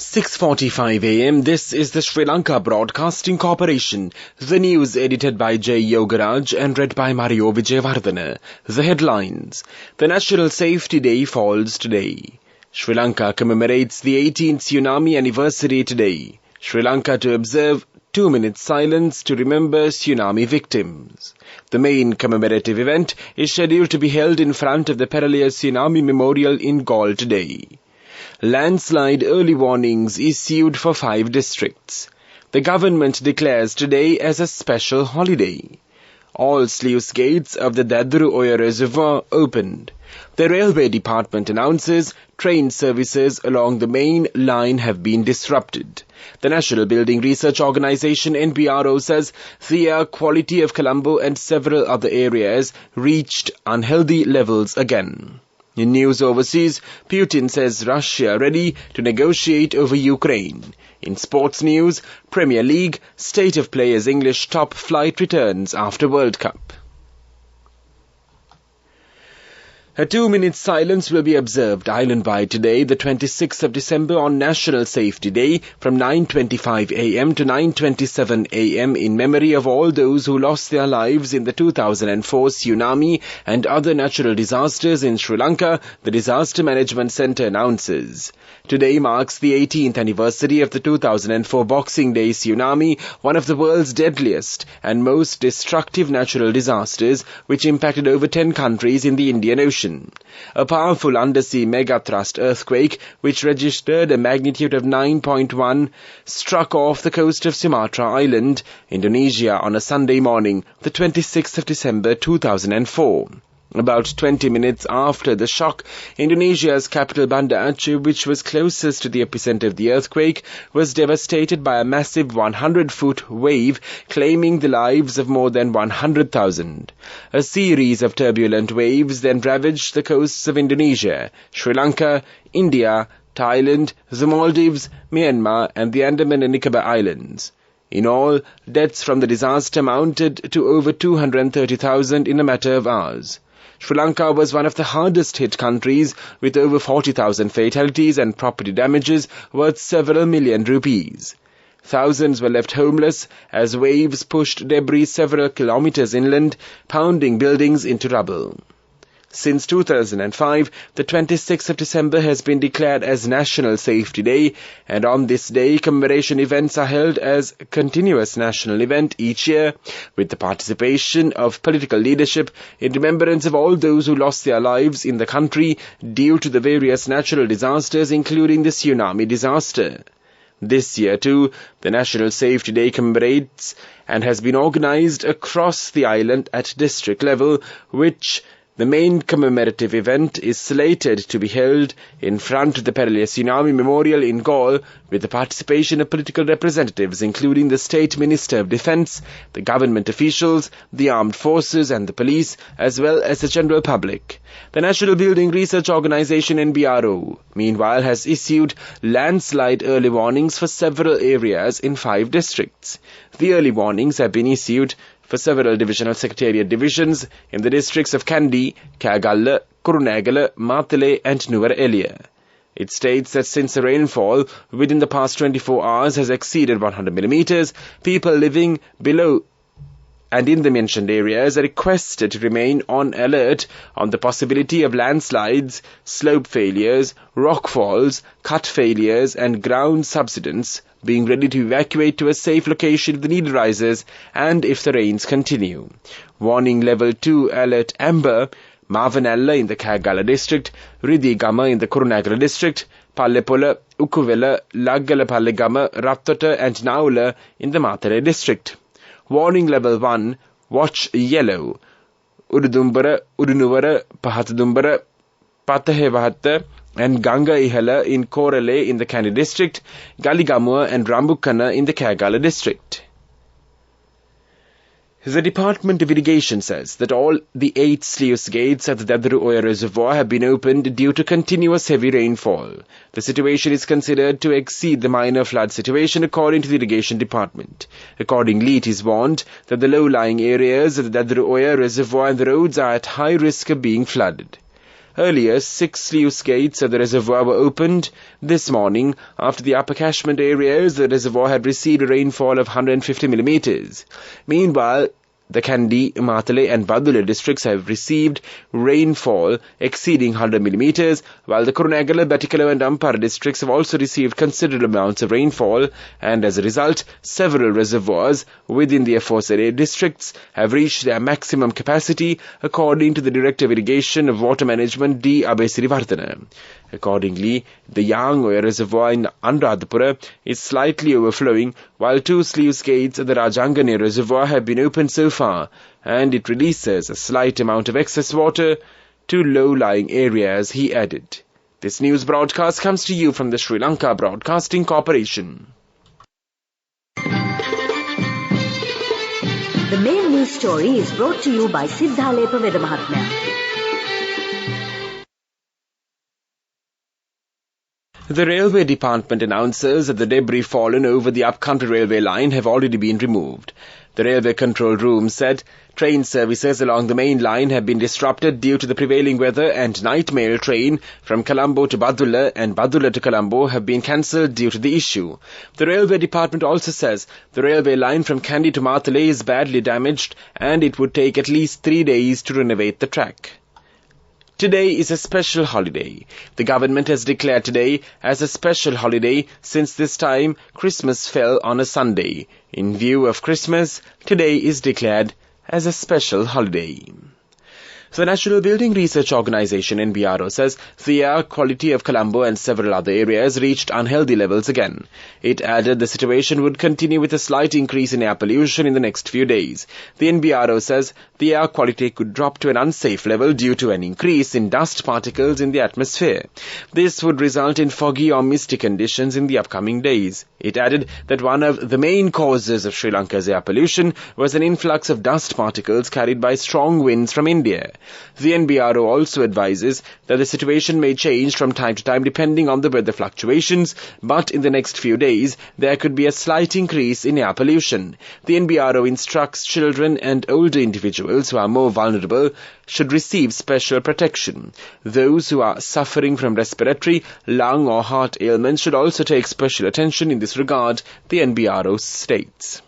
6:45 a.m. This is the Sri Lanka Broadcasting Corporation. The news edited by J. Yogaraj and read by Mario Vijayavardhana. The headlines. The National Safety Day falls today. Sri Lanka commemorates the 18th tsunami anniversary today. Sri Lanka to observe 2-minute silence to remember tsunami victims. The main commemorative event is scheduled to be held in front of the Peraliya Tsunami Memorial in Galle today. Landslide early warnings issued for 5 districts. The government declares today as a special holiday. All sluice gates of the Dadru Oya Reservoir opened. The Railway Department announces train services along the main line have been disrupted. The National Building Research Organisation NBRO says the air quality of Colombo and several other areas reached unhealthy levels again. In news overseas, Putin says Russia ready to negotiate over Ukraine. In sports news, Premier League, state of play as English top flight returns after World Cup. A 2-minute silence will be observed island-wide today, the 26th of December, on National Safety Day from 9:25 a.m. to 9:27 a.m. in memory of all those who lost their lives in the 2004 tsunami and other natural disasters in Sri Lanka, the Disaster Management Centre announces. Today marks the 18th anniversary of the 2004 Boxing Day tsunami, one of the world's deadliest and most destructive natural disasters which impacted over 10 countries in the Indian Ocean. A powerful undersea megathrust earthquake, which registered a magnitude of 9.1, struck off the coast of Sumatra Island, Indonesia, on a Sunday morning, the 26th of December 2004. About 20 minutes after the shock, Indonesia's capital Banda Aceh, which was closest to the epicenter of the earthquake, was devastated by a massive 100-foot wave, claiming the lives of more than 100,000. A series of turbulent waves then ravaged the coasts of Indonesia, Sri Lanka, India, Thailand, the Maldives, Myanmar, and the Andaman and Nicobar Islands. In all, deaths from the disaster mounted to over 230,000 in a matter of hours. Sri Lanka was one of the hardest-hit countries, with over 40,000 fatalities and property damages worth several million rupees. Thousands were left homeless as waves pushed debris several kilometers inland, pounding buildings into rubble. Since 2005, the 26th of December has been declared as National Safety Day, and on this day, commemoration events are held as a continuous national event each year, with the participation of political leadership in remembrance of all those who lost their lives in the country due to the various natural disasters, including the tsunami disaster. This year, too, the National Safety Day commemorates and has been organized across the island at district level, which the main commemorative event is slated to be held in front of the Peraliya Tsunami Memorial in Galle, with the participation of political representatives including the State Minister of Defence, the government officials, the armed forces and the police, as well as the general public. The National Building Research Organisation NBRO, meanwhile, has issued landslide early warnings for several areas in 5 districts. The early warnings have been issued for several divisional secretariat divisions in the districts of Kandy, Kagalla, Kurunegala, Matale and Nuwara Eliya. It states that since the rainfall within the past 24 hours has exceeded 100 millimeters, people living below and in the mentioned areas are requested to remain on alert on the possibility of landslides, slope failures, rock falls, cut failures and ground subsidence, being ready to evacuate to a safe location if the need arises and if the rains continue. Warning level 2 alert amber, Mavanalla in the Kagala district, Ridigama in the Kurunegala district, Pallepola, Ukuvela, Laggala Pallegama, Rattota and Naula in the Matale district. Warning level 1, watch yellow, Ududumbara, Udunuvara, Pahatadumbara, Patahevahata, and Ganga Ihala in Korale in the Kandy district, Galigamua and Rambukana in the Kagala district. The Department of Irrigation says that all the 8 sluice gates at the Dadru Oya Reservoir have been opened due to continuous heavy rainfall. The situation is considered to exceed the minor flood situation according to the Irrigation Department. Accordingly, it is warned that the low-lying areas of the Dadru Oya Reservoir and the roads are at high risk of being flooded. Earlier, 6 sluice gates at the reservoir were opened this morning after the upper catchment areas the reservoir had received a rainfall of 150 millimeters. Meanwhile, the Kandy, Matale and Badula districts have received rainfall exceeding 100 millimeters, while the Kurunegala, Batticaloa and Ampara districts have also received considerable amounts of rainfall, and as a result, several reservoirs within the aforesaid districts have reached their maximum capacity, according to the Director of Irrigation of Water Management D. Abesirivardhana. Accordingly, the Yangoya reservoir in Anuradhapura is slightly overflowing, while 2 sluice gates at the Rajangane reservoir have been opened so far, and it releases a slight amount of excess water to low-lying areas, he added. This news broadcast comes to you from the Sri Lanka Broadcasting Corporation. The main news story is brought to you by Siddhalepa Vedamahatmya. The Railway Department announces that the debris fallen over the upcountry railway line have already been removed. The Railway Control Room said train services along the main line have been disrupted due to the prevailing weather, and night mail train from Colombo to Badula and Badula to Colombo have been cancelled due to the issue. The Railway Department also says the railway line from Kandy to Matale is badly damaged and it would take at least 3 days to renovate the track. Today is a special holiday. The government has declared today as a special holiday since this time Christmas fell on a Sunday. In view of Christmas, today is declared as a special holiday. The National Building Research Organisation NBRO says the air quality of Colombo and several other areas reached unhealthy levels again. It added the situation would continue with a slight increase in air pollution in the next few days. The NBRO says the air quality could drop to an unsafe level due to an increase in dust particles in the atmosphere. This would result in foggy or misty conditions in the upcoming days. It added that one of the main causes of Sri Lanka's air pollution was an influx of dust particles carried by strong winds from India. The NBRO also advises that the situation may change from time to time depending on the weather fluctuations, but in the next few days there could be a slight increase in air pollution. The NBRO instructs children and older individuals who are more vulnerable should receive special protection. Those who are suffering from respiratory, lung or heart ailments should also take special attention in this regard, the NBRO states.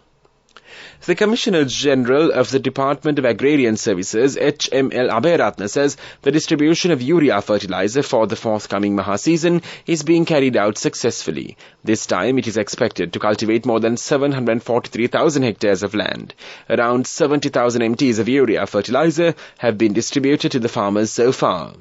The Commissioner General of the Department of Agrarian Services, HML Abheyaratna, says the distribution of urea fertilizer for the forthcoming Maha season is being carried out successfully. This time it is expected to cultivate more than 743,000 hectares of land. Around 70,000 MTs of urea fertilizer have been distributed to the farmers so far.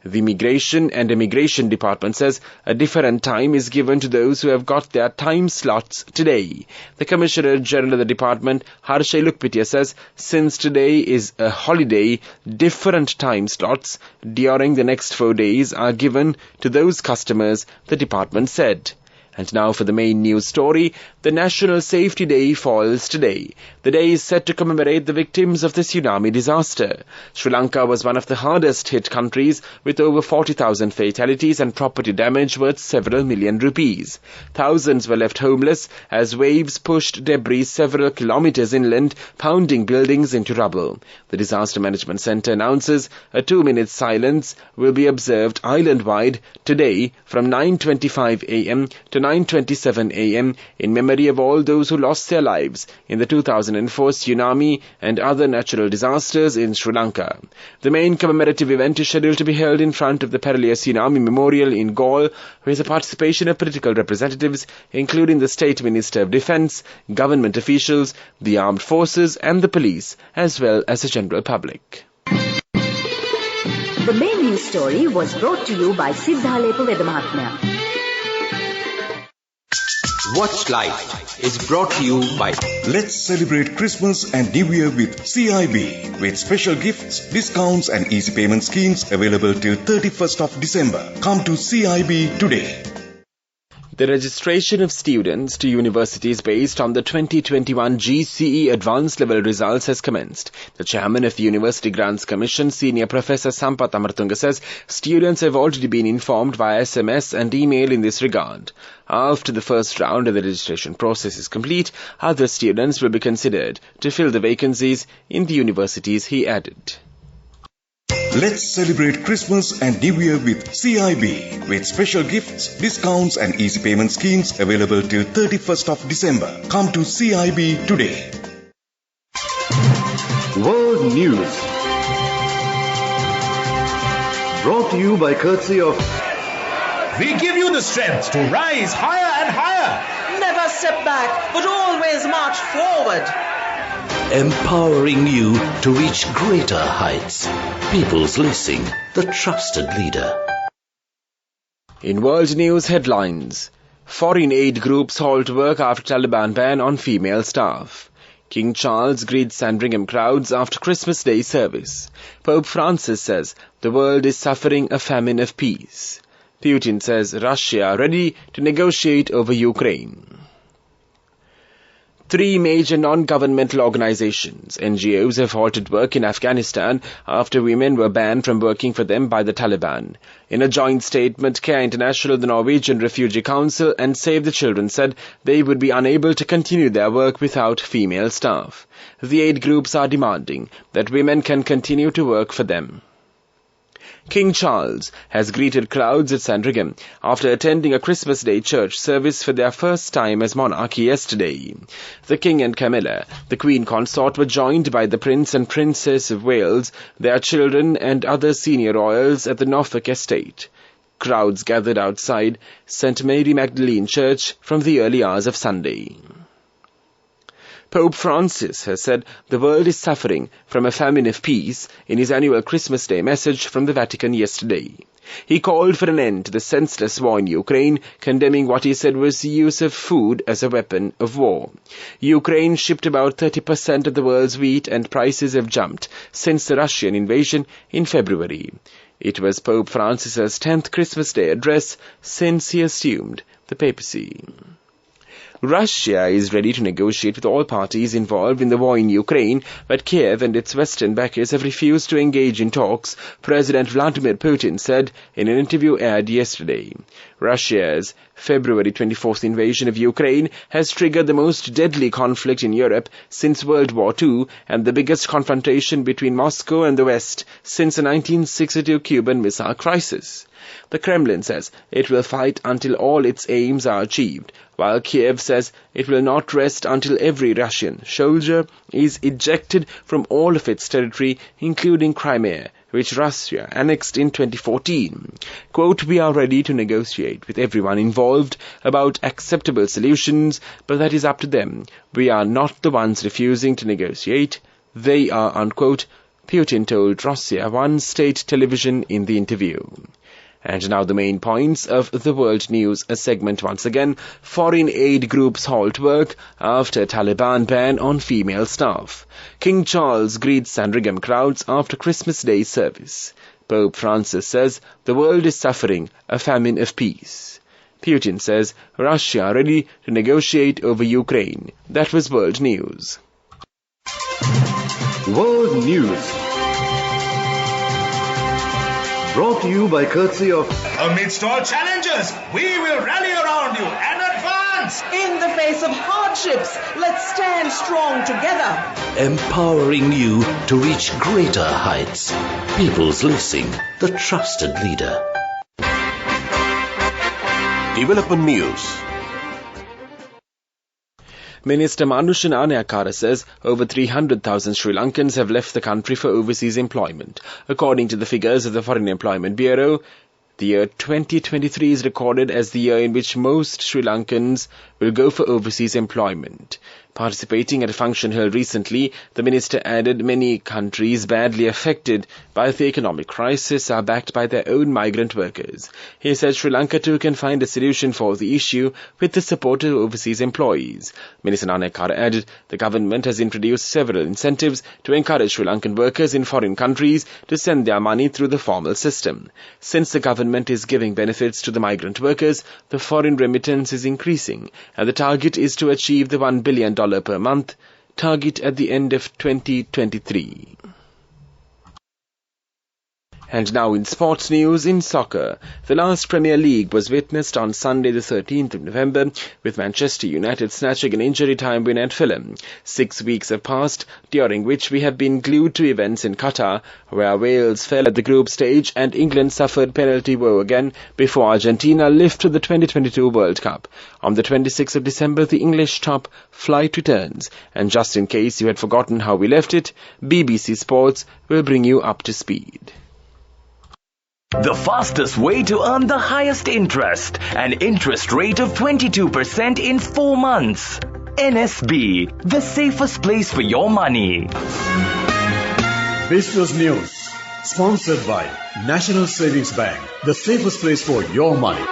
The Migration and Immigration Department says a different time is given to those who have got their time slots today. The Commissioner General of the Department, Harshay Lukpitia, says since today is a holiday, different time slots during the next 4 days are given to those customers, the department said. And now for the main news story. The National Safety Day falls today. The day is set to commemorate the victims of the tsunami disaster. Sri Lanka was one of the hardest hit countries with over 40,000 fatalities and property damage worth several million rupees. Thousands were left homeless as waves pushed debris several kilometers inland, pounding buildings into rubble. The Disaster Management Centre announces a 2-minute silence will be observed island-wide today from 9:25 a.m. to 9:27 a.m. in memory of all those who lost their lives in the 2004 tsunami and other natural disasters in Sri Lanka. The main commemorative event is scheduled to be held in front of the Paralaya Tsunami Memorial in Galle, with the participation of political representatives, including the State Minister of Defence, government officials, the armed forces and the police, as well as the general public. The main news story was brought to you by Siddhalepa Vedamahatmya. Watch Life is brought to you by Let's celebrate Christmas and New Year with CIB, with special gifts, discounts and easy payment schemes available till 31st of December. Come to CIB today. The registration of students to universities based on the 2021 GCE Advanced Level results has commenced. The chairman of the University Grants Commission, Senior Professor Sampath Amartunga, says students have already been informed via SMS and email in this regard. After the first round of the registration process is complete, other students will be considered to fill the vacancies in the universities, he added. Let's celebrate Christmas and New Year with CIB with special gifts, discounts and easy payment schemes available till 31st of December. Come to CIB today. World News. Brought to you by courtesy of... We give you the strength to rise higher and higher. Never step back, but always march forward. Empowering you to reach greater heights. People's Leasing, the trusted leader. In world news headlines, foreign aid groups halt work after Taliban ban on female staff. King Charles greets Sandringham crowds after Christmas Day service. Pope Francis says the world is suffering a famine of peace. Putin says Russia ready to negotiate over Ukraine. 3 major non-governmental organizations, NGOs, have halted work in Afghanistan after women were banned from working for them by the Taliban. In a joint statement, Care International, the Norwegian Refugee Council and Save the Children said they would be unable to continue their work without female staff. The aid groups are demanding that women can continue to work for them. King Charles has greeted crowds at Sandringham after attending a Christmas Day church service for their first time as monarch yesterday. The King and Camilla, the Queen Consort, were joined by the Prince and Princess of Wales, their children and other senior royals at the Norfolk estate. Crowds gathered outside St. Mary Magdalene Church from the early hours of Sunday. Pope Francis has said the world is suffering from a famine of peace in his annual Christmas Day message from the Vatican yesterday. He called for an end to the senseless war in Ukraine, condemning what he said was the use of food as a weapon of war. Ukraine shipped about 30% of the world's wheat and prices have jumped since the Russian invasion in February. It was Pope Francis's 10th Christmas Day address since he assumed the papacy. Russia is ready to negotiate with all parties involved in the war in Ukraine, but Kiev and its Western backers have refused to engage in talks, President Vladimir Putin said in an interview aired yesterday. Russia's February 24th invasion of Ukraine has triggered the most deadly conflict in Europe since World War II and the biggest confrontation between Moscow and the West since the 1962 Cuban Missile Crisis. The Kremlin says it will fight until all its aims are achieved, while Kiev says it will not rest until every Russian soldier is ejected from all of its territory, including Crimea, which Russia annexed in 2014. Quote, "We are ready to negotiate with everyone involved about acceptable solutions, but that is up to them. We are not the ones refusing to negotiate. They are," unquote, Putin told Russia One state television in the interview. And now the main points of the World News segment once again. Foreign aid groups halt work after Taliban ban on female staff. King Charles greets Sandringham crowds after Christmas Day service. Pope Francis says the world is suffering a famine of peace. Putin says Russia ready to negotiate over Ukraine. That was World News. World News. Brought to you by courtesy of... Amidst all challenges, we will rally around you and advance. In the face of hardships, let's stand strong together. Empowering you to reach greater heights. People's Leasing, the trusted leader. Development News. Minister Manushan Anayakara says over 300,000 Sri Lankans have left the country for overseas employment. According to the figures of the Foreign Employment Bureau, the year 2023 is recorded as the year in which most Sri Lankans will go for overseas employment. Participating at a function held recently, the minister added many countries badly affected by the economic crisis are backed by their own migrant workers. He said Sri Lanka too can find a solution for the issue with the support of overseas employees. Minister Nanakara added the government has introduced several incentives to encourage Sri Lankan workers in foreign countries to send their money through the formal system. Since the government is giving benefits to the migrant workers, the foreign remittance is increasing, and the target is to achieve the $1 billion per month target at the end of 2023. And now in sports news, in soccer, the last Premier League was witnessed on Sunday the 13th of November, with Manchester United snatching an injury time win at Fulham. 6 weeks have passed, during which we have been glued to events in Qatar, where Wales fell at the group stage and England suffered penalty woe again before Argentina lifted the 2022 World Cup. On the 26th of December, the English top flight returns, and just in case you had forgotten how we left it, BBC Sports will bring you up to speed. The fastest way to earn the highest interest, an interest rate of 22% in 4 months. NSB, the safest place for your money. Business News, sponsored by National Savings Bank, the safest place for your money.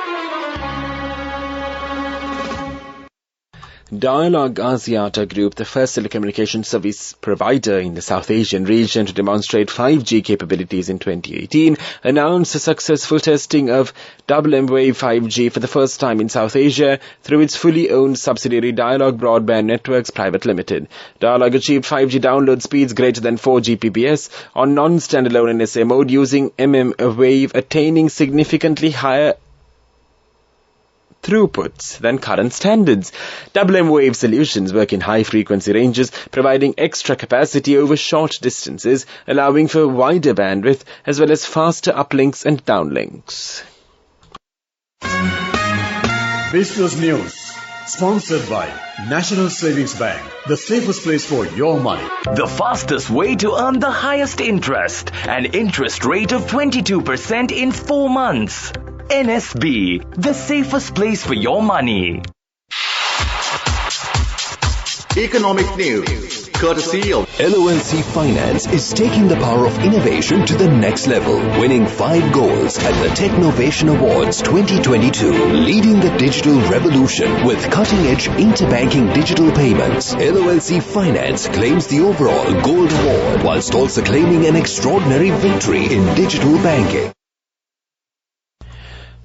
Dialog Axiata Group, the first telecommunications service provider in the South Asian region to demonstrate 5G capabilities in 2018, announced the successful testing of WM-Wave 5G for the first time in South Asia through its fully owned subsidiary Dialog Broadband Networks Private Limited. Dialog achieved 5G download speeds greater than 4 Gbps on non-standalone NSA mode using MM-Wave, attaining significantly higher throughputs than current standards. WM-Wave solutions work in high-frequency ranges, providing extra capacity over short distances, allowing for wider bandwidth as well as faster uplinks and downlinks. Business News, sponsored by National Savings Bank, the safest place for your money. The fastest way to earn the highest interest, an interest rate of 22% in 4 months. NSB, the safest place for your money. Economic News, courtesy of LONC Finance is taking the power of innovation to the next level, winning 5 golds at the Technovation Awards 2022, leading the digital revolution with cutting-edge interbanking digital payments. LONC Finance claims the overall gold award, whilst also claiming an extraordinary victory in digital banking.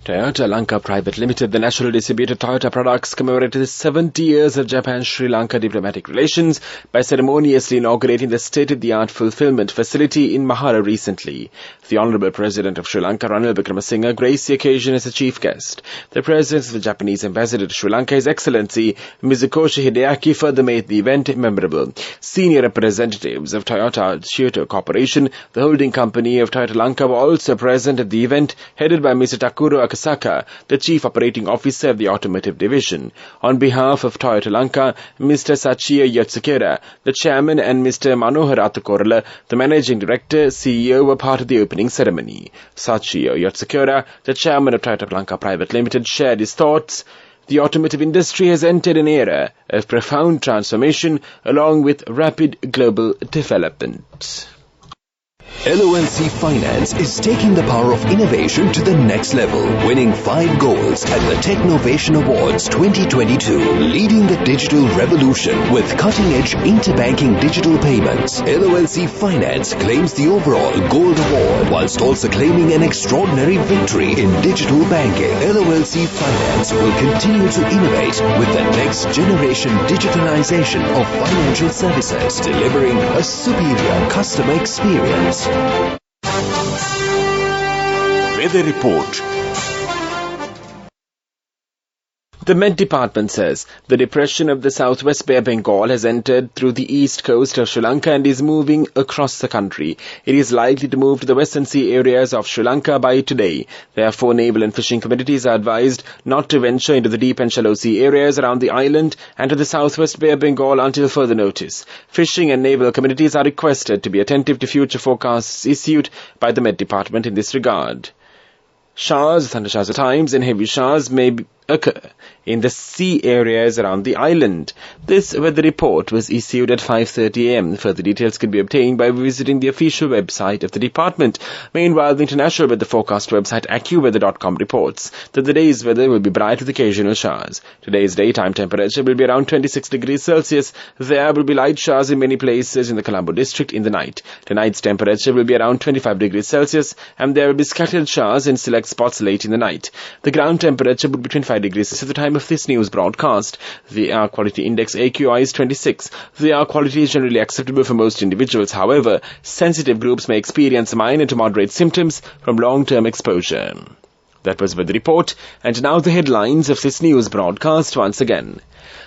Toyota Lanka Private Limited, the national distributor Toyota Products, commemorated the 70 years of Japan-Sri Lanka diplomatic relations by ceremoniously inaugurating the state-of-the-art fulfillment facility in Mahara recently. The Honourable President of Sri Lanka, Ranil Wickremesinghe, graced the occasion as a chief guest. The presence of the Japanese ambassador to Sri Lanka, His Excellency Mizukoshi Hideaki, further made the event memorable. Senior representatives of Toyota Kyoto Corporation, the holding company of Toyota Lanka, were also present at the event, headed by Mr. Takuro Akasaka, the Chief Operating Officer of the Automotive Division. On behalf of Toyota Lanka, Mr. Sachio Yotsukura, the Chairman, and Mr. Manohar Athukorala, the Managing Director, CEO, were part of the opening ceremony. Sachio Yotsukura, the Chairman of Toyota Lanka Private Limited, shared his thoughts. The automotive industry has entered an era of profound transformation along with rapid global development. LONC Finance is taking the power of innovation to the next level, winning 5 golds at the Technovation Awards 2022, leading the digital revolution with cutting-edge interbanking digital payments. LONC Finance claims the overall gold award, whilst also claiming an extraordinary victory in digital banking. LONC Finance will continue to innovate with the next generation digitalization of financial services, delivering a superior customer experience. Weather report. The Met Department says the depression of the southwest Bay of Bengal has entered through the east coast of Sri Lanka and is moving across the country. It is likely to move to the western sea areas of Sri Lanka by today. Therefore, naval and fishing communities are advised not to venture into the deep and shallow sea areas around the island and to the southwest Bay of Bengal until further notice. Fishing and naval communities are requested to be attentive to future forecasts issued by the Met Department in this regard. Showers, thundershowers at times, and heavy showers may occur in the sea areas around the island. This weather report was issued at 5:30 a.m. Further details can be obtained by visiting the official website of the department. Meanwhile, the international weather forecast website AccuWeather.com reports that the day's weather will be bright with occasional showers. Today's daytime temperature will be around 26 degrees Celsius. There will be light showers in many places in the Colombo district in the night. Tonight's temperature will be around 25 degrees Celsius and there will be scattered showers in select spots late in the night. The ground temperature would be between 5 25 degrees at the time of this news broadcast. The air quality index AQI is 26. The air quality is generally acceptable for most individuals. However, sensitive groups may experience minor to moderate symptoms from long-term exposure. That was with the report, and now the headlines of this news broadcast once again.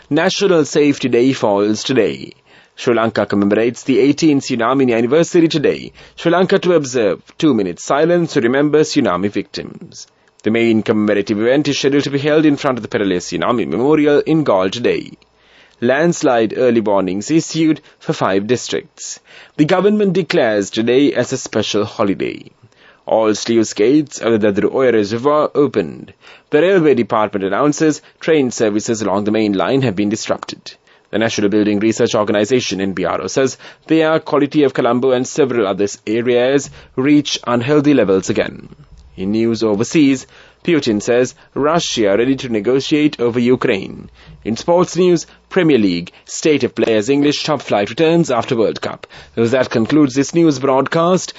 National Safety Day falls today. Sri Lanka commemorates the 18th tsunami anniversary today. Sri Lanka to observe 2-minute silence to remember tsunami victims. The main commemorative event is scheduled to be held in front of the Perale Tsunami Memorial in Galle today. Landslide early warnings issued for 5 districts. The government declares today as a special holiday. All sluice gates of the Dadru Oya Reservoir opened. The Railway Department announces train services along the main line have been disrupted. The National Building Research Organization (NBRO) says the air quality of Colombo and several other areas reach unhealthy levels again. In news overseas, Putin says Russia ready to negotiate over Ukraine. In sports news, Premier League, State of Players English top flight returns after World Cup. That concludes this news broadcast.